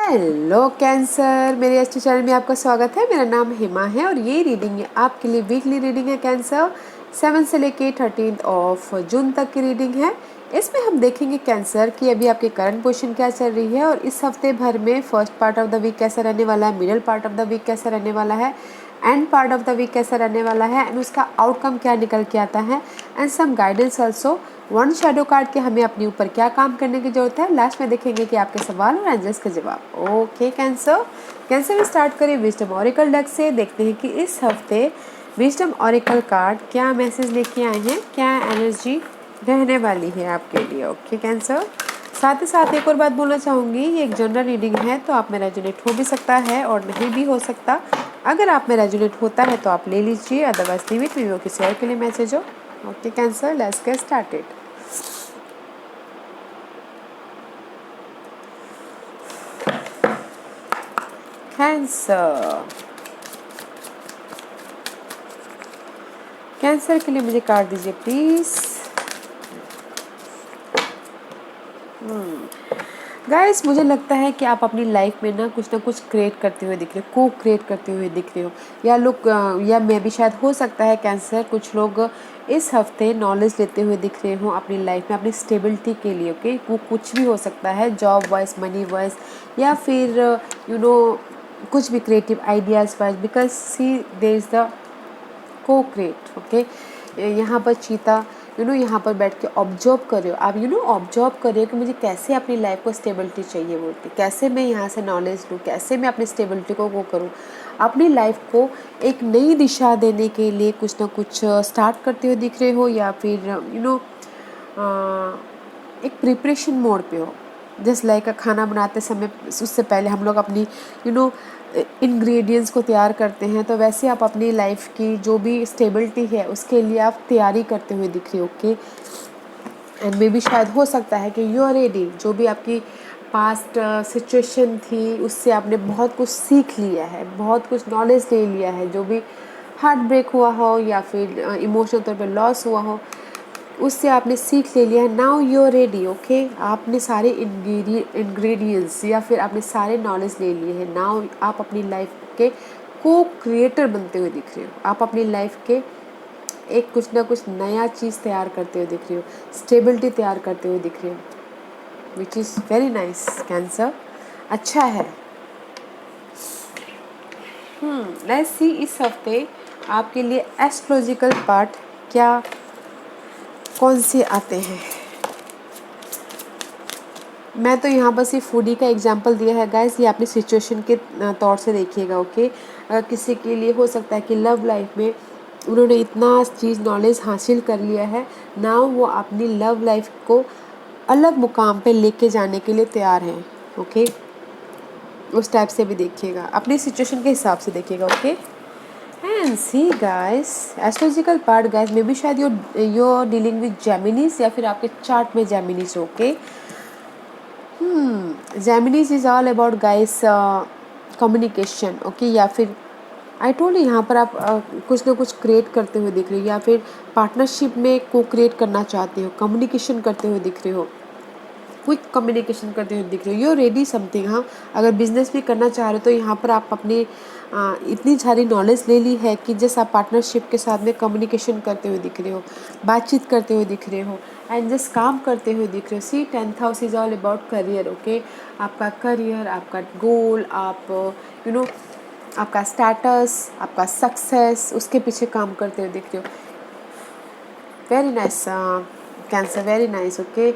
Hello cancer, मेरे अच्छे channel में आपका स्वागत है। मेरा नाम हेमा है और ये रीडिंग है आपके लिए वीकली रीडिंग है कैंसर 7 से लेके 13 ऑफ जून तक की रीडिंग है। इसमें हम देखेंगे कैंसर कि अभी आपकी करंट पोजीशन क्या चल रही है और इस हफ्ते भर में first part of the week कैसा रहने वाला है, middle part of the week कैसा रहने वाला है, end part of the week कैसा रहने वाला है एंड उसका आउटकम क्या निकल के आता है and some guidance also. One shadow card के हमें अपने ऊपर क्या काम करने की जरूरत है। लास्ट में देखेंगे कि आपके सवाल और एंजल्स के जवाब। ओके कैंसर में स्टार्ट करें विजडम ऑरिकल डेक से। देखते हैं कि इस हफ्ते विजडम ऑरिकल कार्ड क्या मैसेज लेके आए हैं, क्या एनर्जी रहने वाली है आपके लिए। ओके कैंसर, साथ ही साथ एक और बात बोलना चाहूँगी, ये एक जनरल रीडिंग है तो आप में रेजोनेट हो भी सकता है और नहीं भी हो सकता। अगर आप में रेजोनेट होता है तो आप ले लीजिए, अदरवाइज लीव इट, वीडियो किसी और के लिए मैसेज हो। Okay cancer, let's get started. Cancer के लिए मुझे कार्ड दीजिए प्लीज। गाइस, मुझे लगता है कि आप अपनी लाइफ में ना कुछ क्रिएट करते हुए दिख रहे हो, को क्रिएट करते हुए दिख रहे हो, या मैं भी शायद हो सकता है कैंसर कुछ लोग इस हफ्ते नॉलेज लेते हुए दिख रहे हो अपनी लाइफ में, अपनी स्टेबिलिटी के लिए। ओके, वो कुछ भी हो सकता है, जॉब वाइज, मनी वाइज, या फिर कुछ भी creative ideas wise, because see there is the co create. Okay, यहाँ पर चीता यहाँ पर बैठ के ऑब्जर्व कर रहे हो आप, ऑब्जर्व कर रहे हो कि मुझे कैसे अपनी लाइफ को स्टेबिलिटी चाहिए बोल के, कैसे मैं यहाँ से नॉलेज लूँ, कैसे मैं अपनी स्टेबिलिटी को वो करूँ, अपनी लाइफ को एक नई दिशा देने के लिए कुछ ना कुछ स्टार्ट करते हुए दिख रहे हो, या फिर एक प्रिपरेशन मोड पे हो। जस्ट लाइक खाना बनाते समय उससे पहले हम लोग अपनी इंग्रेडिएंट्स को तैयार करते हैं, तो वैसे आप अपनी लाइफ की जो भी स्टेबिलिटी है उसके लिए आप तैयारी करते हुए दिख रहे हो। ओके, एंड मे बी शायद हो सकता है कि यू आर रेडी, जो भी आपकी पास्ट सिचुएशन थी उससे आपने बहुत कुछ सीख लिया है, बहुत कुछ नॉलेज ले लिया है, जो भी हार्ट ब्रेक हुआ हो या फिर इमोशनल तौर पे लॉस हुआ हो उससे आपने सीख ले लिया है। Now you are ready. Okay, आपने सारे इंग्रेडिएंट्स या फिर आपने सारे नॉलेज ले लिए हैं। नाउ आप अपनी लाइफ के को क्रिएटर बनते हुए दिख रहे हो, आप अपनी लाइफ के एक कुछ ना कुछ नया चीज़ तैयार करते हुए दिख रहे हो, स्टेबिलिटी तैयार करते हुए दिख रहे हो, which is very nice cancer, अच्छा है। लेट्स सी इस हफ्ते आपके लिए एस्ट्रोलॉजिकल पार्ट क्या कौन से आते हैं। मैं तो यहाँ पर सिर्फ फूडी का एग्जांपल दिया है गाइस, ये अपनी सिचुएशन के तौर से देखिएगा। ओके, किसी के लिए हो सकता है कि लव लाइफ में उन्होंने इतना चीज़ नॉलेज हासिल कर लिया है, नाउ वो अपनी लव लाइफ को अलग मुकाम पे लेके जाने के लिए तैयार हैं। ओके, उस टाइप से भी देखिएगा, अपनी सिचुएशन के हिसाब से देखिएगा। Okay, and see guys, astrological part guys may be शायद you're डीलिंग विद जेमिनीज, या फिर आपके चार्ट में Geminis. Okay, Geminis is all about guys communication. Okay, या फिर आई टोल्ड यहाँ पर आप कुछ ना कुछ क्रिएट करते हुए दिख रहे हो, या फिर पार्टनरशिप में को क्रिएट करना चाहते हो, कम्युनिकेशन करते हुए दिख रहे हो, क्विक कम्युनिकेशन करते हुए दिख रहे हो, यू रेडी समथिंग। हाँ, अगर बिजनेस भी करना चाह रहे हो तो यहाँ पर आप अपने इतनी सारी नॉलेज ले ली है कि जैसे आप पार्टनरशिप के साथ में कम्युनिकेशन करते हुए दिख रहे हो, बातचीत करते हुए दिख रहे हो, एंड जस्ट काम करते हुए दिख रहे हो। सी 10th house is all about career. Okay, आपका करियर, आपका गोल, आप आपका स्टेटस, आपका सक्सेस, उसके पीछे काम करते हुए दिख रहे हो। Very nice cancer, very nice. Okay,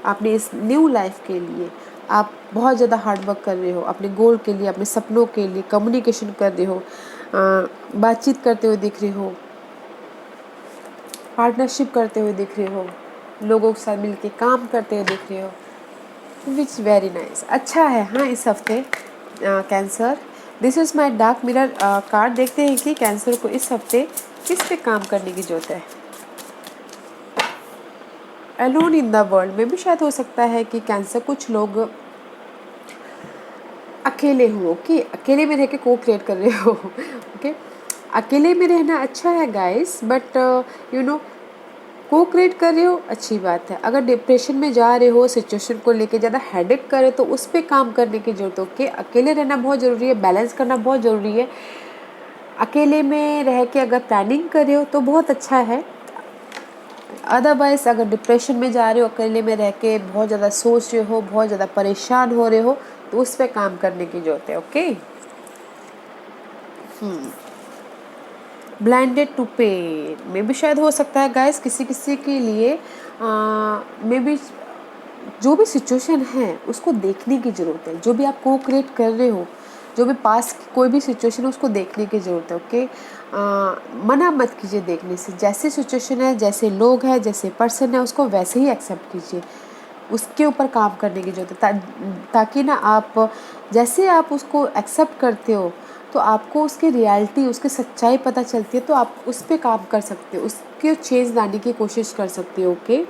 अपनी इस न्यू लाइफ के लिए आप बहुत ज़्यादा हार्ड वर्क कर रहे हो, अपने गोल के लिए, अपने सपनों के लिए कम्युनिकेशन कर रहे हो, बातचीत करते हुए दिख रहे हो, पार्टनरशिप करते हुए दिख रहे हो, लोगों के साथ मिलके काम करते हुए दिख रहे हो, विच वेरी नाइस, अच्छा है। हाँ, इस हफ्ते cancer, this is my dark mirror card. देखते हैं कि कैंसर को इस हफ्ते किस पे काम करने की जरूरत है। अलोन इन द वर्ल्ड में भी शायद हो सकता है कि कैंसर कुछ लोग अकेले हो। ओके, अकेले में रह के को क्रिएट कर रहे हो। ओके, अकेले में रहना अच्छा है गाइस, बट को क्रिएट कर रहे हो, अच्छी बात है। अगर डिप्रेशन में जा रहे हो, सिचुएशन को लेके ज़्यादा हेडेक करे तो उस पर काम करने की जरूरत है। ओके, अकेले रहना बहुत ज़रूरी है, बैलेंस करना बहुत ज़रूरी है। अकेले में रह के अगर प्लानिंग कर रहे हो तो बहुत अच्छा है। अदरवाइज अगर डिप्रेशन में जा रहे हो, अकेले में रह के बहुत ज़्यादा सोच रहे हो, बहुत ज़्यादा परेशान हो रहे हो, तो उस पर काम करने की जरूरत है। ओके, ब्लाइंडेड टू पेन में भी शायद हो सकता है गाइस, किसी किसी के लिए में भी जो भी सिचुएशन है उसको देखने की ज़रूरत है। जो भी आप को क्रिएट कर रहे हो, जो भी पास की कोई भी सिचुएशन है उसको देखने की ज़रूरत है। ओके, मना मत कीजिए देखने से। जैसी सिचुएशन है, जैसे लोग हैं, जैसे पर्सन है, उसको वैसे ही एक्सेप्ट कीजिए। उसके ऊपर काम करने की ज़रूरत है ताकि ना आप जैसे आप उसको एक्सेप्ट करते हो तो आपको उसकी रियलिटी, उसकी सच्चाई पता चलती है, तो आप उस पर काम कर सकते हो, उसके चेंज लाने की कोशिश कर सकते हो। ओके,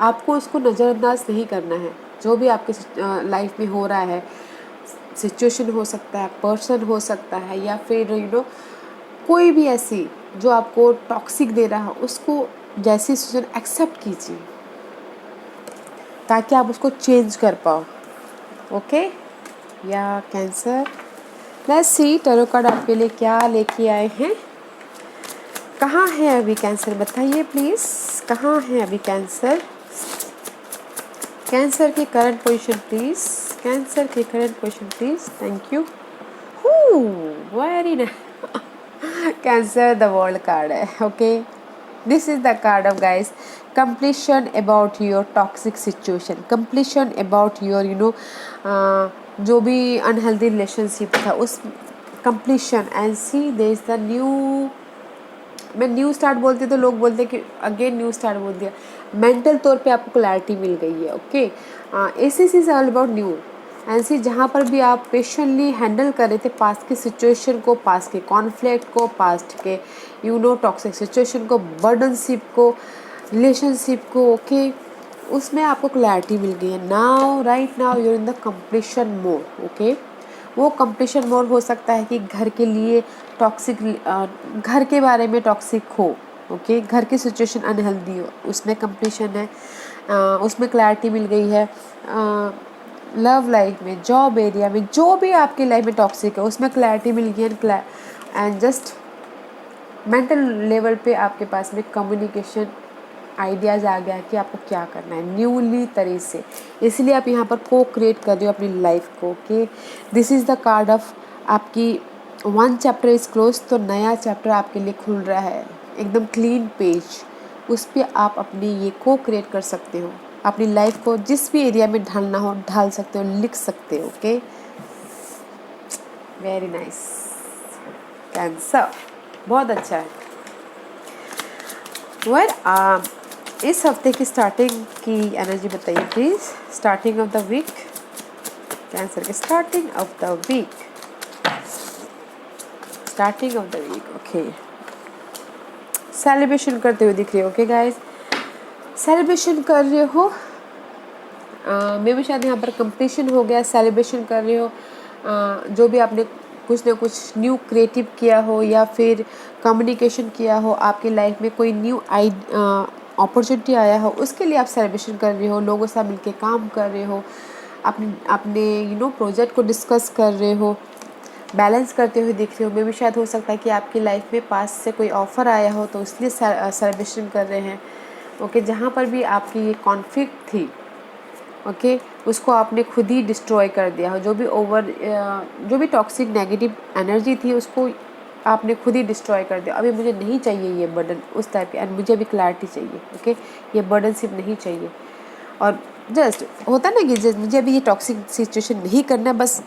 आपको उसको नज़रअंदाज नहीं करना है। जो भी आपके लाइफ में हो रहा है, सिचुएशन हो सकता है, पर्सन हो सकता है, या फिर कोई भी ऐसी जो आपको टॉक्सिक दे रहा है, उसको जैसी सिचुएशन एक्सेप्ट कीजिए ताकि आप उसको चेंज कर पाओ। ओके, या cancer, let's see tarot card आपके लिए क्या लेके आए हैं। कहाँ है अभी कैंसर, बताइए प्लीज़, कहाँ है अभी कैंसर। कैंसर की करंट पोजीशन प्लीज़, कैंसर की current position please, thank you. Very nice. Cancer the world card है। Okay, this is the card of guys, completion about your toxic situation, completion about your जो भी unhealthy relationship था उस completion, and see there is the new, मैं new start बोलती तो लोग बोलते कि अगेन न्यू स्टार्ट बोल दिया। मेंटल तौर पे आपको क्लैरिटी मिल गई है। Okay, aces is all about new and see, जहाँ पर भी आप पेशेंटली हैंडल कर रहे थे पास्ट की सिचुएशन को, पास्ट के कॉन्फ्लिक्ट को, पास्ट के टॉक्सिक सिचुएशन को, बर्डनशिप को, रिलेशनशिप को। ओके, उसमें आपको क्लैरिटी मिल गई है। Now right now you are in the completion mode. Okay, वो कंप्लीशन मोड हो सकता है कि घर के लिए टॉक्सिक, घर के बारे में टॉक्सिक हो। ओके, घर की सिचुएशन अनहेल्दी हो, उसमें कंप्लीशन है, उसमें क्लैरिटी मिल गई है। लव लाइफ में, जॉब एरिया में, जो भी आपकी लाइफ में टॉक्सिक है उसमें क्लैरिटी मिल गई है। एंड जस्ट मेंटल लेवल पे आपके पास में कम्युनिकेशन आइडियाज़ आ गया है कि आपको क्या करना है न्यूली तरीके से। इसलिए आप यहाँ पर को क्रिएट कर रहे हो अपनी लाइफ को। Okay, this is the card of आपकी वन चैप्टर इज़ क्लोज, तो नया चैप्टर आपके लिए खुल रहा है, एकदम क्लीन पेज। उस पर आप अपनी ये को क्रिएट कर सकते हो, अपनी लाइफ को जिस भी एरिया में ढालना हो ढाल सकते हो, लिख सकते हो। ओके, वेरी नाइस कैंसर, बहुत अच्छा है। इस हफ्ते की स्टार्टिंग की एनर्जी बताइए please, starting of the week, cancer की starting of the week, starting of the week. Okay, celebration करते हुए दिख रहे हो। ओके गाइस, सेलिब्रेशन कर रहे हो, मे भी शायद यहाँ पर कंप्लीशन हो गया, सेलिब्रेशन कर रहे हो। जो भी आपने कुछ ना कुछ न्यू क्रिएटिव किया हो या फिर कम्युनिकेशन किया हो, आपकी लाइफ में कोई न्यू अपॉर्चुनिटी आया हो, उसके लिए आप सेलिब्रेशन कर रहे हो, लोगों से मिलके काम कर रहे हो, अपने प्रोजेक्ट को डिस्कस कर रहे हो, बैलेंस करते हुए दिख रहे हो। मे भी शायद हो सकता है कि आपकी लाइफ में पास से कोई ऑफ़र आया हो तो इसलिए सेलिब्रेशन कर रहे हैं। ओके, जहाँ पर भी आपकी ये कॉन्फ्लिक्ट थी, ओके, उसको आपने खुद ही डिस्ट्रॉय कर दिया हो। जो भी टॉक्सिक नेगेटिव एनर्जी थी उसको आपने खुद ही डिस्ट्रॉय कर दिया। अभी मुझे नहीं चाहिए ये बर्डन उस टाइप के, एंड मुझे अभी क्लैरिटी चाहिए। ओके, ये बर्डन सिर्फ नहीं चाहिए, और जस्ट होता ना कि मुझे अभी ये टॉक्सिक सिचुएशन नहीं करना, बस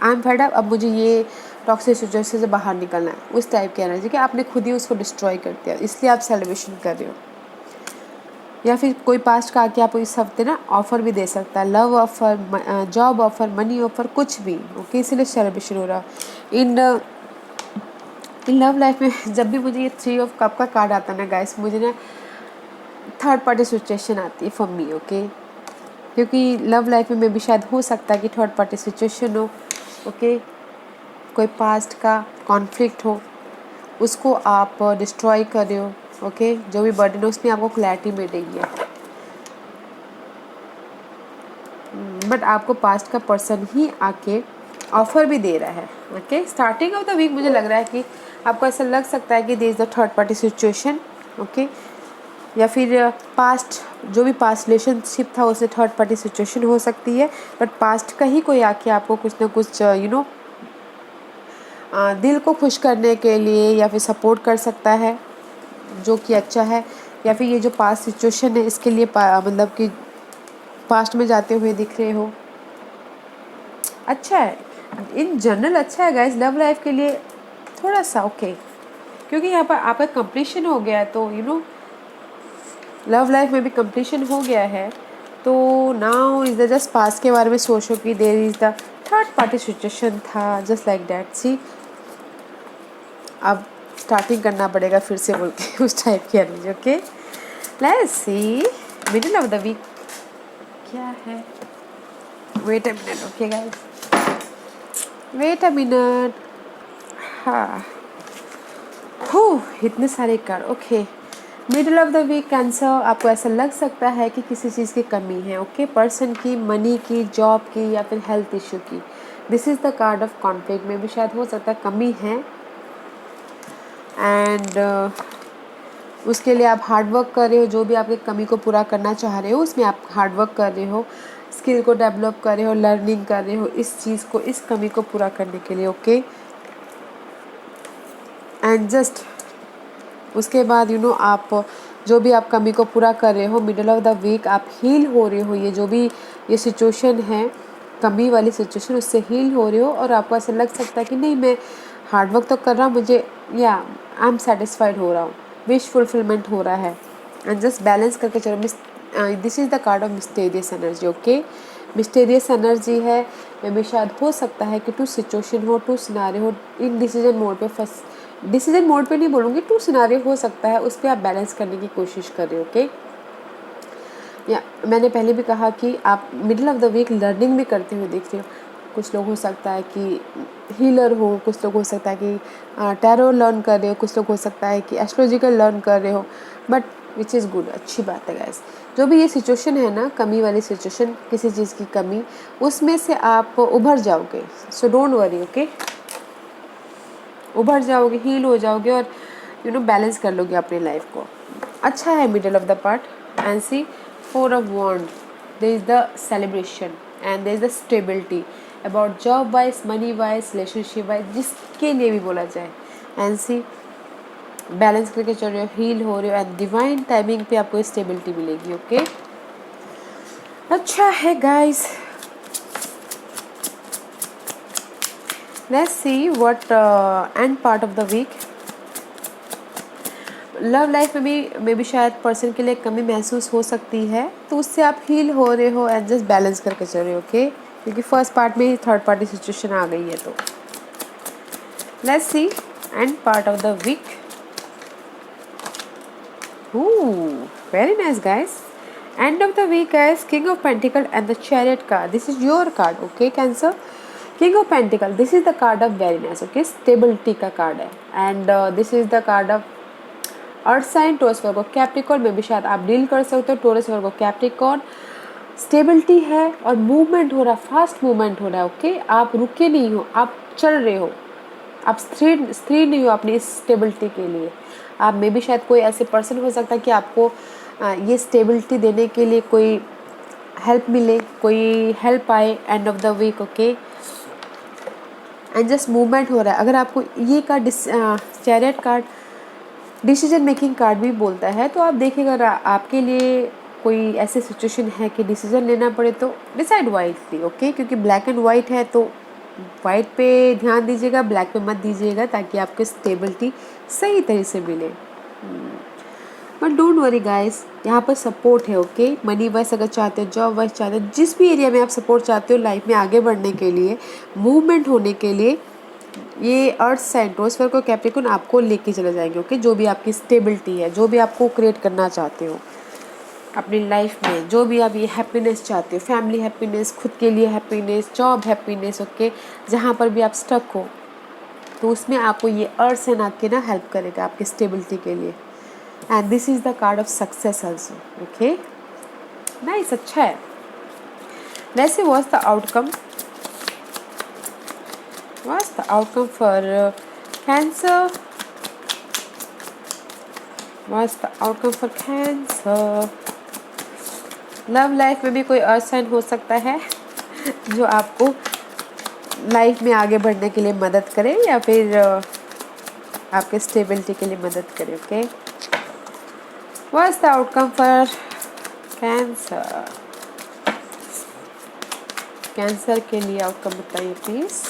आई एम फेड अप, अब मुझे ये टॉक्सिक सिचुएशन से बाहर निकलना है, उस टाइप की एनर्जी कि आपने खुद ही उसको डिस्ट्रॉय कर दिया, इसलिए आप सेलिब्रेशन कर रहे हो। या फिर कोई पास्ट का आके आपको इस हफ्ते ना ऑफ़र भी दे सकता है, love offer, job offer, money offer, कुछ भी। ओके, इसलिए सेलिब्रेशन हो रहा है। इन लव लाइफ में जब भी मुझे ये 3 ऑफ कप का कार्ड आता है ना गाइस, मुझे ना थर्ड पार्टी सिचुएशन आती है फॉर मी। ओके, क्योंकि लव लाइफ में भी शायद हो सकता है कि थर्ड पार्टी सिचुएशन हो। ओके, कोई पास्ट का कॉन्फ्लिक्ट हो, उसको आप डिस्ट्रॉय कर रहे हो। ओके, जो भी बर्डन है उसमें आपको क्लैरिटी मिलेगी। बट आपको पास्ट का पर्सन ही आके ऑफर भी दे रहा है। Okay, starting of the week मुझे लग रहा है कि आपको ऐसा लग सकता है कि there is the third party situation. Okay, या फिर पास्ट जो भी पास्ट रिलेशनशिप था उससे थर्ड पार्टी सिचुएशन हो सकती है। बट पास्ट का ही कोई आके आपको कुछ ना कुछ दिल को खुश करने के लिए या फिर सपोर्ट कर सकता है, जो कि अच्छा है। या फिर ये जो पास्ट सिचुएशन है इसके लिए मतलब कि पास्ट में जाते हुए दिख रहे हो, अच्छा है। इन जनरल अच्छा है गाइस लव लाइफ के लिए थोड़ा सा ओके, क्योंकि यहाँ पर आपका कंप्लीशन हो गया है, तो लव लाइफ में भी कंप्लीशन हो गया है। तो now is the just past के बारे में सोचो कि there is the third party situation था, जस्ट लाइक दैट। सी अब स्टार्टिंग करना पड़ेगा फिर से बोल के उस टाइप की energy. Okay, let's see middle of the week क्या है। Wait a minute, okay guys, wait a minute. हाँ, इतने सारे card. Okay, middle of the week Cancer, आपको ऐसा लग सकता है कि किसी चीज़ की कमी है। ओके, पर्सन की, मनी की, जॉब की या फिर हेल्थ इशू की। This is the card of conflict में भी शायद हो सकता है कमी है। एंड उसके लिए आप हार्ड वर्क कर रहे हो, जो भी आपकी कमी को पूरा करना चाह रहे हो उसमें आप हार्ड वर्क कर रहे हो, स्किल को डेवलप कर रहे हो, लर्निंग कर रहे हो इस चीज़ को, इस कमी को पूरा करने के लिए। ओके, एंड जस्ट उसके बाद आप जो भी आप कमी को पूरा कर रहे हो, मिडिल ऑफ द वीक आप हील हो रहे हो। ये जो भी ये सिचुएशन है, कमी वाली सिचुएशन, उससे हील हो रहे हो। और आपको ऐसा लग सकता है कि नहीं, मैं हार्डवर्क तो कर रहा हूँ, मुझे आई एम सेटिस्फाइड हो रहा हूँ, विश फुलफिलमेंट हो रहा है। एंड जस्ट बैलेंस करके चलो। This is the card of mysterious energy. Okay, mysterious energy है, मे भी शायद हो सकता है कि टू सिचुएशन हो, टू सिनारी हो, इन डिसीजन मोड पे डिसीजन मोड पे नहीं बोलूँगी, टू सिनारियो हो सकता है, उस पर आप बैलेंस करने की कोशिश कर रहे हो। ओके, या मैंने पहले भी कहा कि आप middle of the week learning भी करते हुए दिख रहे हो। कुछ लोग हो सकता है कि हीलर हो, कुछ लोग हो सकता है कि टैरो लर्न कर रहे हो, कुछ लोग हो सकता है कि एस्ट्रोलॉजिकल लर्न कर रहे हो। बट विच इज़ गुड, अच्छी बात है गाइस। जो भी ये सिचुएशन है ना, कमी वाली सिचुएशन, किसी चीज़ की कमी, उसमें से आप उभर जाओगे। So don't worry. ओके, उभर जाओगे, हील हो जाओगे और बैलेंस कर लोगे अपनी लाइफ को। अच्छा है middle of the part. And see 4 of wand, there is the celebration and there is the stability about job wise, money wise, relationship wise, जिसके लिए भी बोला जाए। एंड सी बैलेंस करके चल रहे हो, हील हो रहे हो एंड डिवाइन टाइमिंग पे आपको स्टेबिलिटी मिलेगी। ओके, अच्छा है guys. Let's see what end part of the week. Love life में भी शायद पर्सन के लिए कमी महसूस हो सकती है, तो उससे आप हील हो रहे हो एंड जस्ट बैलेंस करके चल रहे हो। ओके, क्योंकि फर्स्ट पार्ट में ही थर्ड पार्टी सिचुएशन आ गई है। तो let's see end part of the week. Very nice guys. End of the week guys, king of pentacle and the chariot card. This is your card. Okay Cancer, king of pentacle, this is the card of wariness. Okay, stability का card है। And this is the card of earth sign, Taurus Virgo Capricorn में भी शायद आप deal कर सकते हो, torus Virgo Capricorn. Stability है और मूवमेंट हो रहा है, फास्ट मूवमेंट हो रहा है। ओके, आप रुके नहीं हो, आप चल रहे हो, आप स्थिर नहीं हो अपनी इस स्टेबिलिटी के लिए। आप में भी शायद कोई ऐसे पर्सन हो सकता है कि आपको ये स्टेबिलिटी देने के लिए कोई हेल्प मिले, कोई हेल्प आए end of the week. Okay, and just movement हो रहा है। अगर आपको ये card, chariot card decision making card भी बोलता है, तो आप देखिएगा अगर आपके लिए कोई ऐसी सिचुएशन है कि डिसीजन लेना पड़े तो डिसाइड वाइटली। ओके, क्योंकि ब्लैक एंड वाइट है, तो वाइट पे ध्यान दीजिएगा, ब्लैक पे मत दीजिएगा, ताकि आपको स्टेबिलिटी सही तरह से मिले। बट डोंट वरी गाइस, यहाँ पर सपोर्ट है। ओके, मनी वाइज अगर चाहते हो, जॉब वाइज चाहते हो, जिस भी एरिया में आप सपोर्ट चाहते हो लाइफ में आगे बढ़ने के लिए, मूवमेंट होने के लिए, ये earth sign, Taurus Virgo Capricorn आपको लेके चले जाएंगे। ओके, जो भी आपकी स्टेबिलिटी है, जो भी आपको क्रिएट करना चाहते हो अपनी लाइफ में, जो भी आप ये हैप्पीनेस चाहते हो, फैमिली हैप्पीनेस, खुद के लिए हैप्पीनेस, जॉब हैप्पीनेस। ओके, जहाँ पर भी आप स्टक हो, तो उसमें आपको ये अर्थ साइन आके ना हेल्प करेगा आपकी स्टेबिलिटी के लिए। And this is the card of success also. Okay, nice, अच्छा है. Let's see what's the outcome. What's the outcome for cancer. What's the outcome for cancer. Love life में भी कोई अर्थ साइन हो सकता है जो आपको लाइफ में आगे बढ़ने के लिए मदद करे या फिर आपके स्टेबिलिटी के लिए मदद करे. Okay, what's the outcome for cancer. Cancer के लिए आउटकम बताइए प्लीज.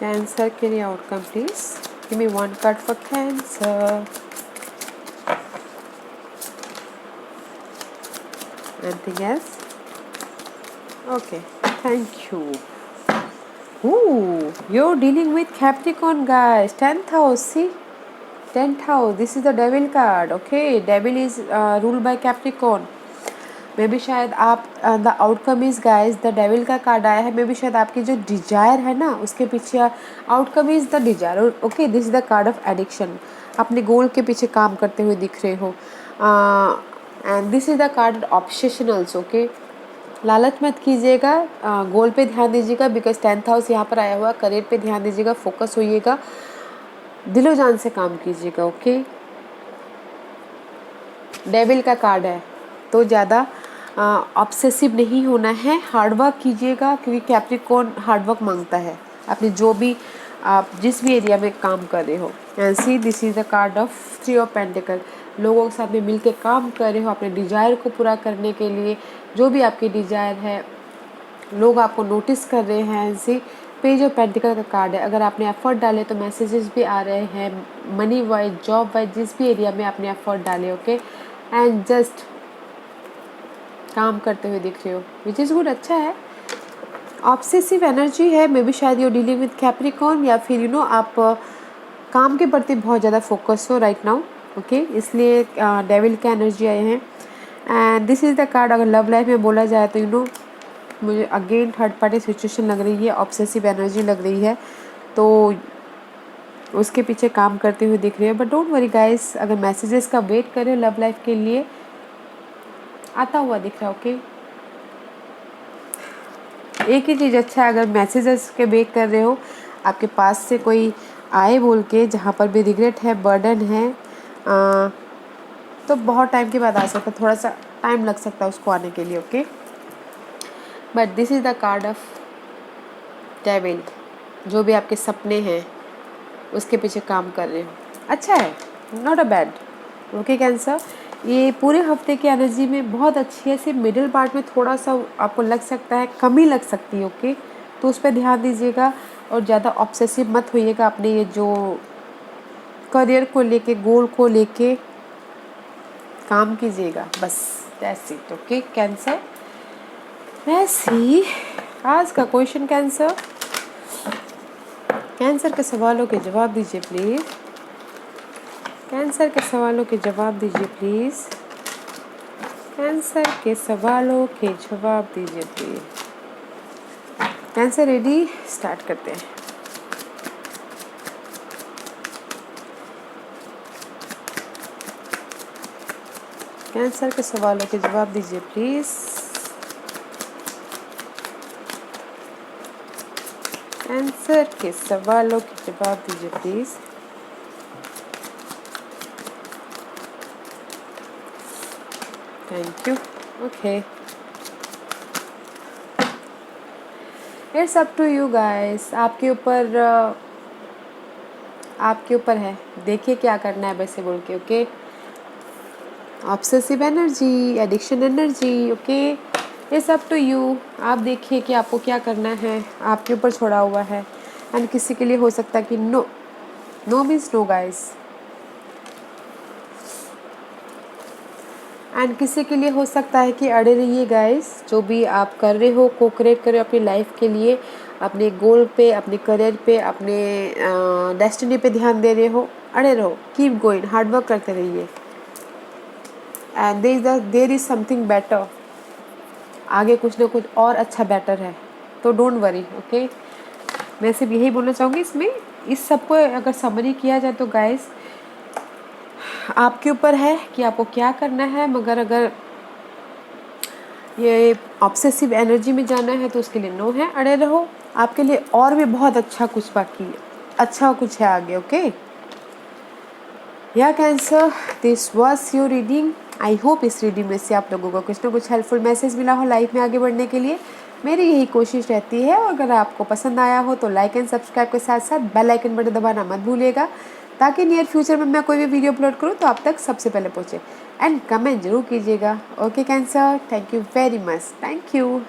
कैंसर के लिए outcome please. Give me one card for cancer. Anything else? Okay, thank you. Ooh, you're dealing with Capricorn, guys. 10th house, see? 10th house. This is the Devil card. Okay, Devil is ruled by Capricorn. मे भी शायद आप the outcome is guys the devil का card आया है. मे भी शायद आपकी जो डिजायर है ना उसके पीछे outcome is the desire. Okay, this is the card of addiction. अपने गोल के पीछे काम करते हुए दिख रहे हो. And this is the card obsession also. Okay, लालच मत कीजिएगा, गोल पे ध्यान दीजिएगा. बिकॉज 10th हाउस यहाँ पर आया हुआ. करियर पे ध्यान दीजिएगा, फोकस होइएगा, दिलो जान से काम कीजिएगा. ओके, डेविल का कार्ड है तो ज़्यादा ऑब्सेसिव नहीं होना है. हार्डवर्क कीजिएगा क्योंकि कैप्रिकॉर्न हार्डवर्क मांगता है अपनी जो भी आप जिस भी एरिया में काम कर रहे हो. And see this is the card of 3 of pentacle. लोगों के साथ में मिलकर काम कर रहे हो अपने डिजायर को पूरा करने के लिए. जो भी आपकी डिजायर है लोग आपको नोटिस कर रहे हैं. And see page of pentacle का कार्ड है. अगर आपने एफर्ट डाले तो मैसेजेस भी आ रहे हैं मनी वाइज, जॉब वाइज, जिस भी एरिया में आपने एफर्ट डाले. ओके, एंड जस्ट काम करते हुए दिख रहे हो विच इज़ गुड, अच्छा है. ऑब्सेसिव एनर्जी है. मे बी शायद यू डीलिंग विद कैप्रिकॉर्न या फिर यू नो आप काम के प्रति बहुत ज़्यादा फोकस हो राइट नाउ. ओके, इसलिए डेविल का एनर्जी आए हैं. And this is the card. अगर लव लाइफ में बोला जाए तो यू नो मुझे अगेन थर्ड पार्टी सिचुएशन लग रही है, ऑब्सेसिव एनर्जी लग रही है, तो उसके पीछे काम करते हुए दिख रही है. बट डोंट वरी गाइस, अगर मैसेजेस का वेट करें लव लाइफ के लिए आता हुआ दिख रहा है. ओके, एक ही चीज़ अच्छा है, अगर मैसेजेस के वेट कर रहे हो आपके पास से कोई आए बोल के जहाँ पर भी रिग्रेट है, बर्डन है, तो बहुत टाइम के बाद आ सकता है. थोड़ा सा टाइम लग सकता है उसको आने के लिए. Okay, but this is the card of devil. जो भी आपके सपने हैं उसके पीछे काम कर रहे हो, अच्छा है, not a bad. Okay cancer, ये पूरे हफ्ते की एनर्जी में बहुत अच्छी है. सिर्फ मिडिल पार्ट में थोड़ा सा आपको लग सकता है, कमी लग सकती है. ओके, तो उस पर ध्यान दीजिएगा और ज़्यादा ऑब्सेसिव मत होइएगा अपने ये जो करियर को लेके, गोल को लेके काम कीजिएगा बस. That's it. ओके कैंसर, वैसे आज का क्वेश्चन कैंसर. कैंसर के सवालों के जवाब दीजिए प्लीज़. कैंसर के सवालों के जवाब दीजिए प्लीज़. कैंसर के सवालों के जवाब दीजिए प्लीज़. कैंसर रेडी, स्टार्ट करते हैं. कैंसर के सवालों के जवाब दीजिए प्लीज़. कैंसर के सवालों के जवाब दीजिए please. Thank you. Okay, it's up to you guys. आपके ऊपर है, देखिए क्या करना है वैसे बोल के. Okay, obsessive energy, addiction energy. Okay, it's up to you. आप देखिए कि आपको क्या करना है, आपके ऊपर छोड़ा हुआ है. एंड किसी के लिए हो सकता है कि no means no guys. And किसी के लिए हो सकता है कि अड़े रहिए गाइस. जो भी आप कर रहे हो, को क्रिएट कर रहे हो अपनी लाइफ के लिए, अपने गोल पे, अपने करियर पे, अपने डेस्टिनी पे ध्यान दे रहे हो, अड़े रहो. कीप गोइंग, हार्डवर्क करते रहिए. And there is something better. आगे कुछ ना कुछ और अच्छा बेटर है, तो डोंट वरी. ओके, मैं सिर्फ यही बोलना चाहूँगी इसमें, इस सब को अगर समरी किया जाए तो गाइस आपके ऊपर है कि आपको क्या करना है, मगर अगर ये ऑब्सेसिव एनर्जी में जाना है तो उसके लिए नो है, अड़े रहो, आपके लिए और भी बहुत अच्छा कुछ बाकी है, अच्छा कुछ है आगे। ओके या cancer, this was your reading. I hope इस रीडिंग में से आप लोगों को कुछ ना कुछ हेल्पफुल मैसेज मिला हो लाइफ में आगे बढ़ने के लिए। मेरी यही कोशिश रहती है, और अगर आपको पसंद आया हो तो लाइक एंड सब्सक्राइब के साथ साथ बेल आइकन बटन दबाना मत भूलिएगा, ताकि नियर फ्यूचर में मैं कोई भी वीडियो अपलोड करूँ तो आप तक सबसे पहले पहुँचे। एंड कमेंट जरूर कीजिएगा। Okay cancer, thank you very much, thank you.